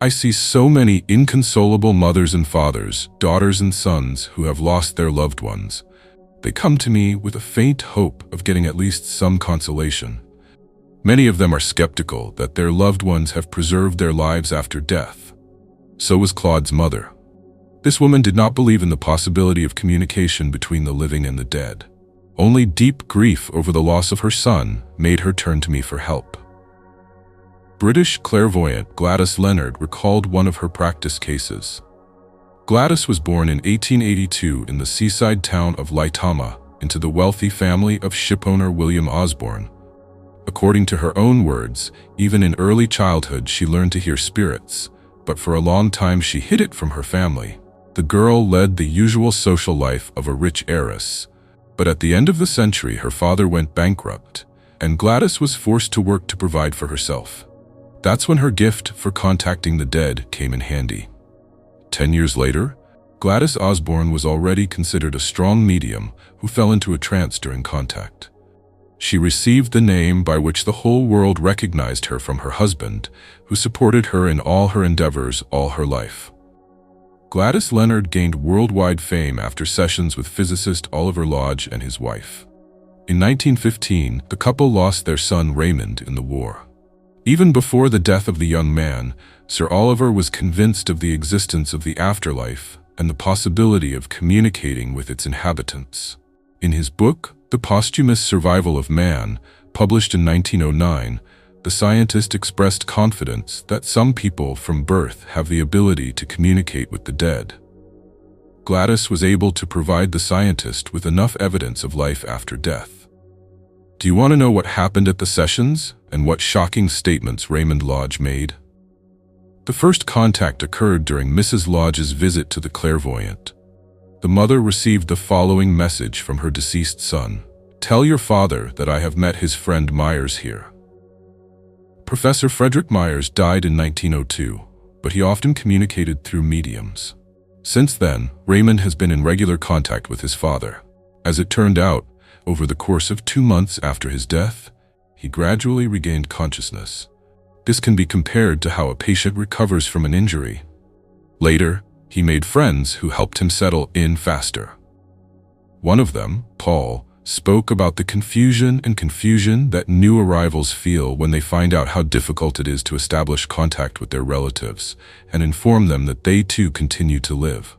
I see so many inconsolable mothers and fathers, daughters and sons who have lost their loved ones. They come to me with a faint hope of getting at least some consolation. Many of them are skeptical that their loved ones have preserved their lives after death. So was Claude's mother. This woman did not believe in the possibility of communication between the living and the dead. Only deep grief over the loss of her son made her turn to me for help. British clairvoyant Gladys Leonard recalled one of her practice cases. Gladys was born in 1882 in the seaside town of Laitama into the wealthy family of shipowner William Osborne. According to her own words, even in early childhood she learned to hear spirits, but for a long time she hid it from her family. The girl led the usual social life of a rich heiress, but at the end of the century her father went bankrupt, and Gladys was forced to work to provide for herself. That's when her gift for contacting the dead came in handy. 10 years later, Gladys Osborne was already considered a strong medium who fell into a trance during contact. She received the name by which the whole world recognized her from her husband, who supported her in all her endeavors all her life. Gladys Leonard gained worldwide fame after sessions with physicist Oliver Lodge and his wife. In 1915, the couple lost their son Raymond in the war. Even before the death of the young man, Sir Oliver was convinced of the existence of the afterlife and the possibility of communicating with its inhabitants. In his book, The Posthumous Survival of Man, published in 1909, the scientist expressed confidence that some people from birth have the ability to communicate with the dead. Gladys was able to provide the scientist with enough evidence of life after death. Do you want to know what happened at the sessions and what shocking statements Raymond Lodge made? The first contact occurred during Mrs. Lodge's visit to the clairvoyant. The mother received the following message from her deceased son. "Tell your father that I have met his friend Myers here." Professor Frederick Myers died in 1902, but he often communicated through mediums. Since then, Raymond has been in regular contact with his father. As it turned out, over the course of 2 months after his death, he gradually regained consciousness. This can be compared to how a patient recovers from an injury. Later, he made friends who helped him settle in faster. One of them, Paul, spoke about the confusion that new arrivals feel when they find out how difficult it is to establish contact with their relatives and inform them that they too continue to live.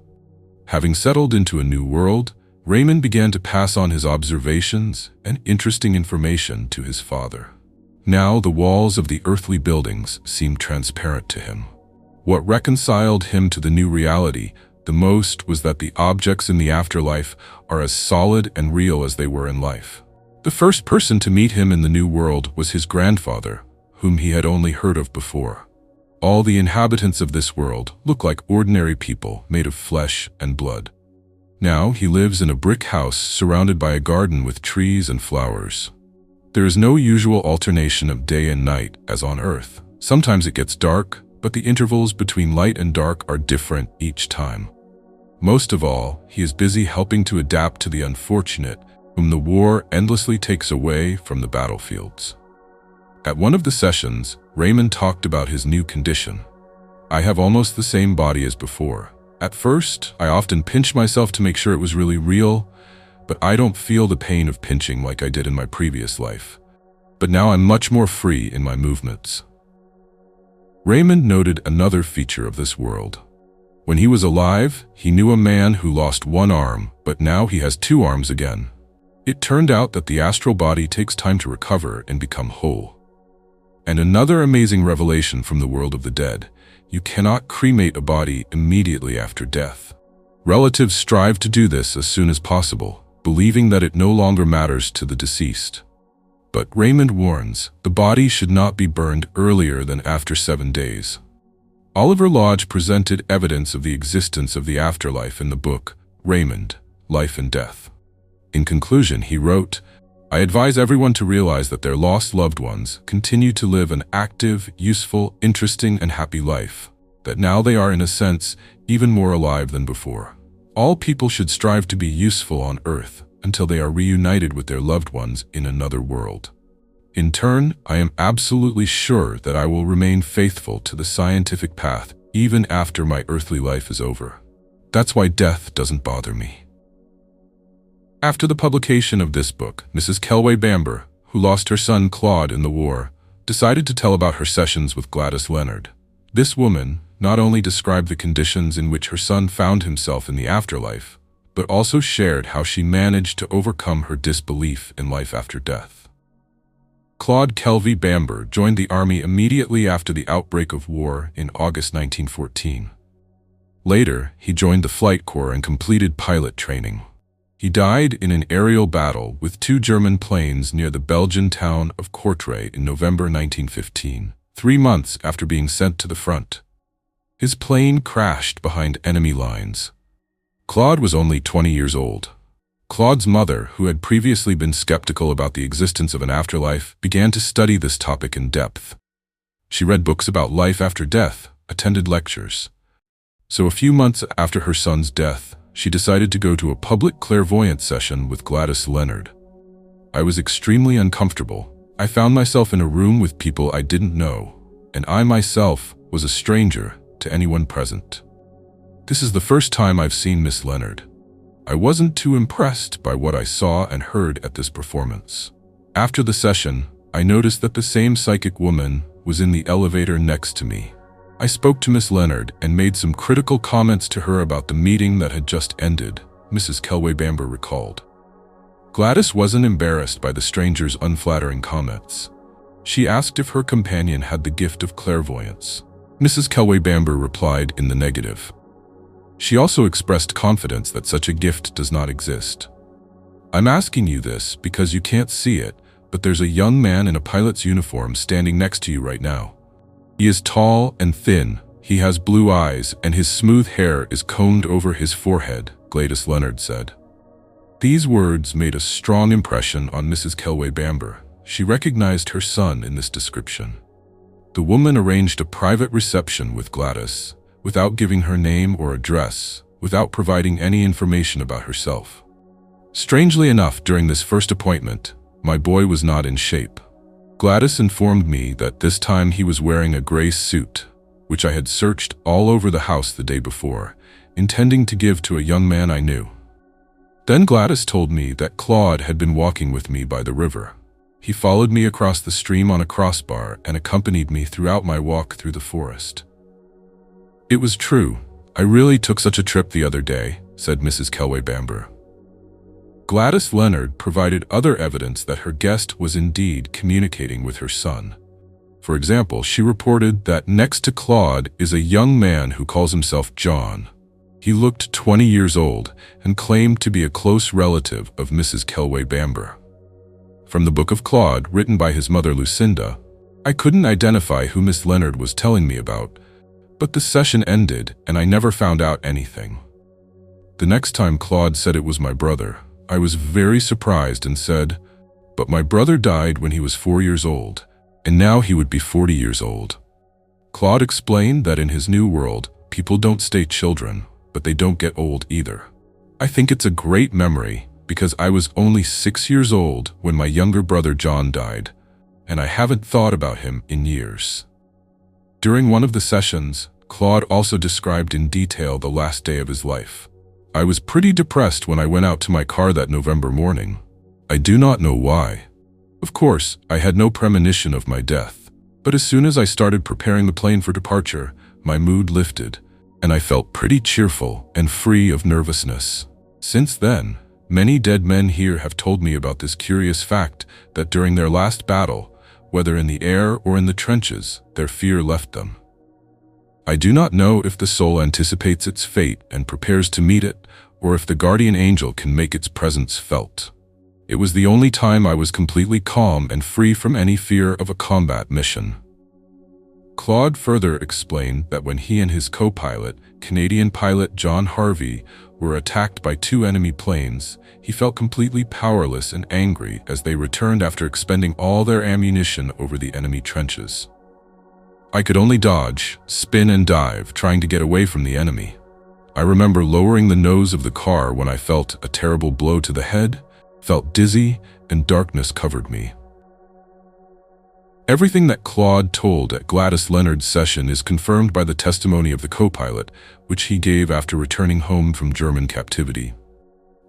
Having settled into a new world, Raymond began to pass on his observations and interesting information to his father. Now the walls of the earthly buildings seemed transparent to him. What reconciled him to the new reality the most was that the objects in the afterlife are as solid and real as they were in life. The first person to meet him in the new world was his grandfather, whom he had only heard of before. All the inhabitants of this world look like ordinary people made of flesh and blood. Now he lives in a brick house surrounded by a garden with trees and flowers. There is no usual alternation of day and night as on earth. Sometimes it gets dark, but the intervals between light and dark are different each time. Most of all, he is busy helping to adapt to the unfortunate, whom the war endlessly takes away from the battlefields. At one of the sessions, Raymond talked about his new condition. "I have almost the same body as before. At first, I often pinched myself to make sure it was really real, but I don't feel the pain of pinching like I did in my previous life. But now I'm much more free in my movements." Raymond noted another feature of this world. When he was alive, he knew a man who lost one arm, but now he has 2 arms again. It turned out that the astral body takes time to recover and become whole. And another amazing revelation from the world of the dead: you cannot cremate a body immediately after death. Relatives strive to do this as soon as possible, believing that it no longer matters to the deceased. But Raymond warns, the body should not be burned earlier than after 7 days. Oliver Lodge presented evidence of the existence of the afterlife in the book, Raymond, Life and Death. In conclusion, he wrote, "I advise everyone to realize that their lost loved ones continue to live an active, useful, interesting, and happy life, that now they are, in a sense, even more alive than before. All people should strive to be useful on earth until they are reunited with their loved ones in another world." In turn, I am absolutely sure that I will remain faithful to the scientific path even after my earthly life is over. That's why death doesn't bother me. After the publication of this book, Mrs. Kelway-Bamber, who lost her son Claude in the war, decided to tell about her sessions with Gladys Leonard. This woman not only described the conditions in which her son found himself in the afterlife, but also shared how she managed to overcome her disbelief in life after death. Claude Kelway-Bamber joined the army immediately after the outbreak of war in August 1914. Later, he joined the Flight Corps and completed pilot training. He died in an aerial battle with 2 German planes near the Belgian town of Courtrai in November 1915, 3 months after being sent to the front. His plane crashed behind enemy lines. Claude was only 20 years old. Claude's mother, who had previously been skeptical about the existence of an afterlife, began to study this topic in depth. She read books about life after death, attended lectures. So a few months after her son's death, she decided to go to a public clairvoyance session with Gladys Leonard. I was extremely uncomfortable. I found myself in a room with people I didn't know, and I myself was a stranger to anyone present. This is the first time I've seen Miss Leonard. I wasn't too impressed by what I saw and heard at this performance. After the session, I noticed that the same psychic woman was in the elevator next to me. I spoke to Miss Leonard and made some critical comments to her about the meeting that had just ended, Mrs. Kelway-Bamber recalled. Gladys wasn't embarrassed by the stranger's unflattering comments. She asked if her companion had the gift of clairvoyance. Mrs. Kelway-Bamber replied in the negative. She also expressed confidence that such a gift does not exist. I'm asking you this because you can't see it, but there's a young man in a pilot's uniform standing next to you right now. He is tall and thin, he has blue eyes, and his smooth hair is combed over his forehead, Gladys Leonard said. These words made a strong impression on Mrs. Kelway-Bamber. She recognized her son in this description. The woman arranged a private reception with Gladys, without giving her name or address, without providing any information about herself. Strangely enough, during this first appointment, my boy was not in shape. Gladys informed me that this time he was wearing a gray suit, which I had searched all over the house the day before, intending to give to a young man I knew. Then Gladys told me that Claude had been walking with me by the river. He followed me across the stream on a crossbar and accompanied me throughout my walk through the forest. It was true. I really took such a trip the other day, said Mrs. Kelway-Bamber. Gladys Leonard provided other evidence that her guest was indeed communicating with her son. For example, she reported that next to Claude is a young man who calls himself John. He looked 20 years old and claimed to be a close relative of Mrs. Kelway-Bamber. From the book of Claude, written by his mother Lucinda, I couldn't identify who Miss Leonard was telling me about, but the session ended and I never found out anything. The next time Claude said it was my brother, I was very surprised and said, "But my brother died when he was 4 years old, and now he would be 40 years old." Claude explained that in his new world, people don't stay children, but they don't get old either. I think it's a great memory because I was only 6 years old when my younger brother John died, and I haven't thought about him in years. During one of the sessions, Claude also described in detail the last day of his life. I was pretty depressed when I went out to my car that November morning. I do not know why. Of course, I had no premonition of my death, but as soon as I started preparing the plane for departure, my mood lifted, and I felt pretty cheerful and free of nervousness. Since then, many dead men here have told me about this curious fact that during their last battle, whether in the air or in the trenches, their fear left them. I do not know if the soul anticipates its fate and prepares to meet it, or if the guardian angel can make its presence felt. It was the only time I was completely calm and free from any fear of a combat mission. Claude further explained that when he and his co-pilot, Canadian pilot John Harvey, were attacked by 2 enemy planes, he felt completely powerless and angry as they returned after expending all their ammunition over the enemy trenches. I could only dodge, spin and dive, trying to get away from the enemy. I remember lowering the nose of the car when I felt a terrible blow to the head, felt dizzy, and darkness covered me. Everything that Claude told at Gladys Leonard's session is confirmed by the testimony of the co-pilot, which he gave after returning home from German captivity.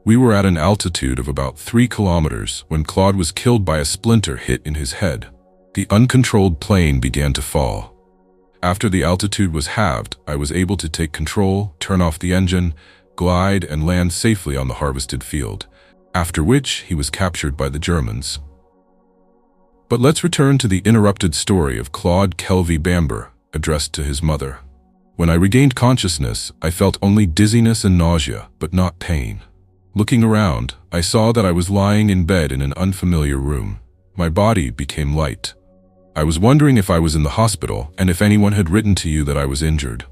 We were at an altitude of about 3 kilometers when Claude was killed by a splinter hit in his head. The uncontrolled plane began to fall. After the altitude was halved, I was able to take control, turn off the engine, glide and land safely on the harvested field, after which he was captured by the Germans. But let's return to the interrupted story of Claude Kelway-Bamber, addressed to his mother. When I regained consciousness, I felt only dizziness and nausea, but not pain. Looking around, I saw that I was lying in bed in an unfamiliar room. My body became light. I was wondering if I was in the hospital and if anyone had written to you that I was injured.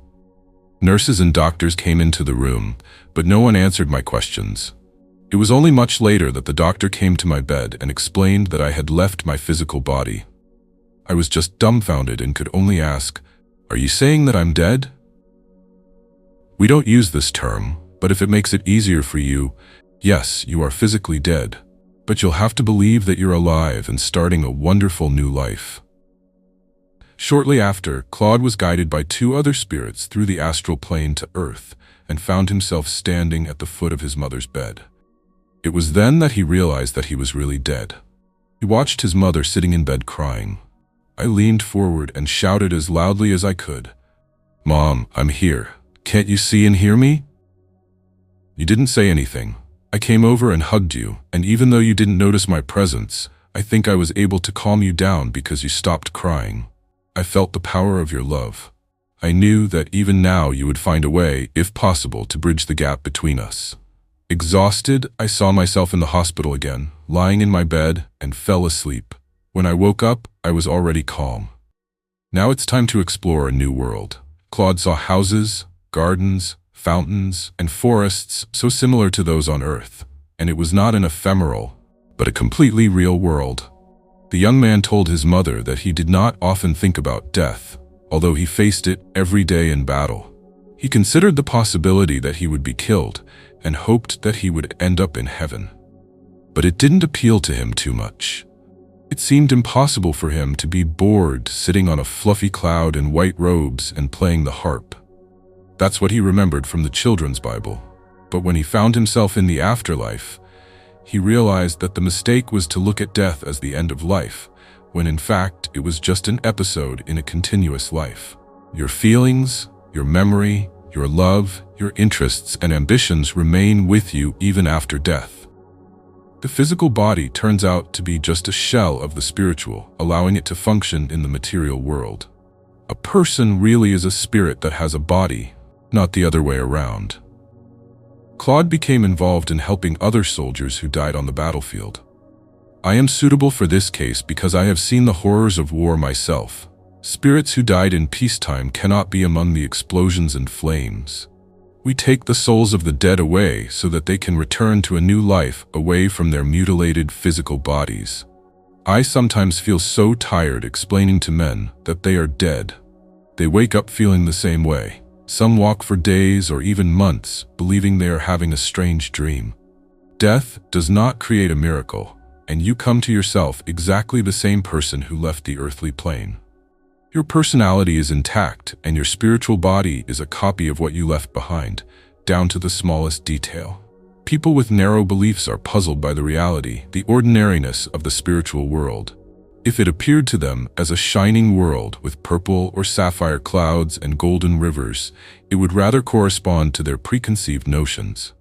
Nurses and doctors came into the room, but no one answered my questions. It was only much later that the doctor came to my bed and explained that I had left my physical body. I was just dumbfounded and could only ask, "Are you saying that I'm dead?" We don't use this term, but if it makes it easier for you, yes, you are physically dead, but you'll have to believe that you're alive and starting a wonderful new life. Shortly after, Claude was guided by 2 other spirits through the astral plane to Earth and found himself standing at the foot of his mother's bed. It was then that he realized that he was really dead. He watched his mother sitting in bed crying. I leaned forward and shouted as loudly as I could, "Mom, I'm here. Can't you see and hear me?" You didn't say anything. I came over and hugged you, and even though you didn't notice my presence, I think I was able to calm you down because you stopped crying. I felt the power of your love. I knew that even now you would find a way, if possible, to bridge the gap between us. Exhausted, I saw myself in the hospital again, lying in my bed, and fell asleep. When I woke up, I was already calm. Now it's time to explore a new world. Claude saw houses, gardens, fountains, and forests so similar to those on Earth, and it was not an ephemeral, but a completely real world. The young man told his mother that he did not often think about death, although he faced it every day in battle. He considered the possibility that he would be killed, and hoped that he would end up in heaven. But it didn't appeal to him too much. It seemed impossible for him to be bored sitting on a fluffy cloud in white robes and playing the harp. That's what he remembered from the children's Bible. But when he found himself in the afterlife, he realized that the mistake was to look at death as the end of life, when in fact it was just an episode in a continuous life. Your feelings, your memory, your love, your interests and ambitions remain with you even after death. The physical body turns out to be just a shell of the spiritual, allowing it to function in the material world. A person really is a spirit that has a body, not the other way around. Claude became involved in helping other soldiers who died on the battlefield. I am suitable for this case because I have seen the horrors of war myself. Spirits who died in peacetime cannot be among the explosions and flames. We take the souls of the dead away so that they can return to a new life away from their mutilated physical bodies. I sometimes feel so tired explaining to men that they are dead. They wake up feeling the same way. Some walk for days or even months, believing they are having a strange dream. Death does not create a miracle, and you come to yourself exactly the same person who left the earthly plane. Your personality is intact, and your spiritual body is a copy of what you left behind, down to the smallest detail. People with narrow beliefs are puzzled by the reality, the ordinariness of the spiritual world. If it appeared to them as a shining world with purple or sapphire clouds and golden rivers, it would rather correspond to their preconceived notions.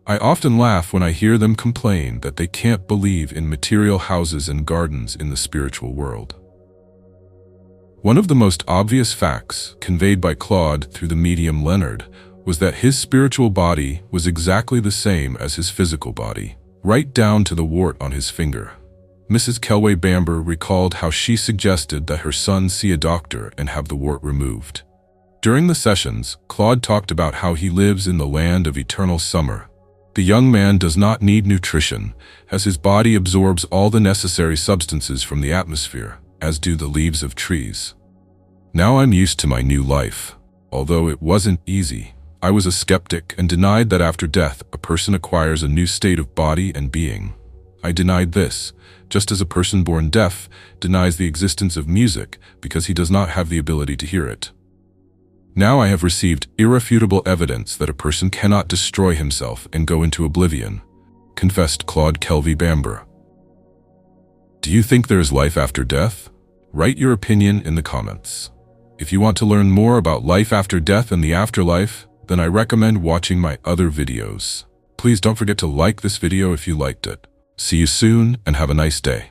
I often laugh when I hear them complain that they can't believe in material houses and gardens in the spiritual world. One of the most obvious facts conveyed by Claude through the medium Leonard was that his spiritual body was exactly the same as his physical body, right down to the wart on his finger. Mrs. Kelway-Bamber recalled how she suggested that her son see a doctor and have the wart removed. During the sessions, Claude talked about how he lives in the land of eternal summer. The young man does not need nutrition, as his body absorbs all the necessary substances from the atmosphere, as do the leaves of trees. Now I'm used to my new life. Although it wasn't easy, I was a skeptic and denied that after death a person acquires a new state of body and being. I denied this, just as a person born deaf denies the existence of music because he does not have the ability to hear it. Now I have received irrefutable evidence that a person cannot destroy himself and go into oblivion, confessed Claude Kelway-Bamber. Do you think there is life after death? Write your opinion in the comments. If you want to learn more about life after death and the afterlife, then I recommend watching my other videos. Please don't forget to like this video if you liked it. See you soon and have a nice day.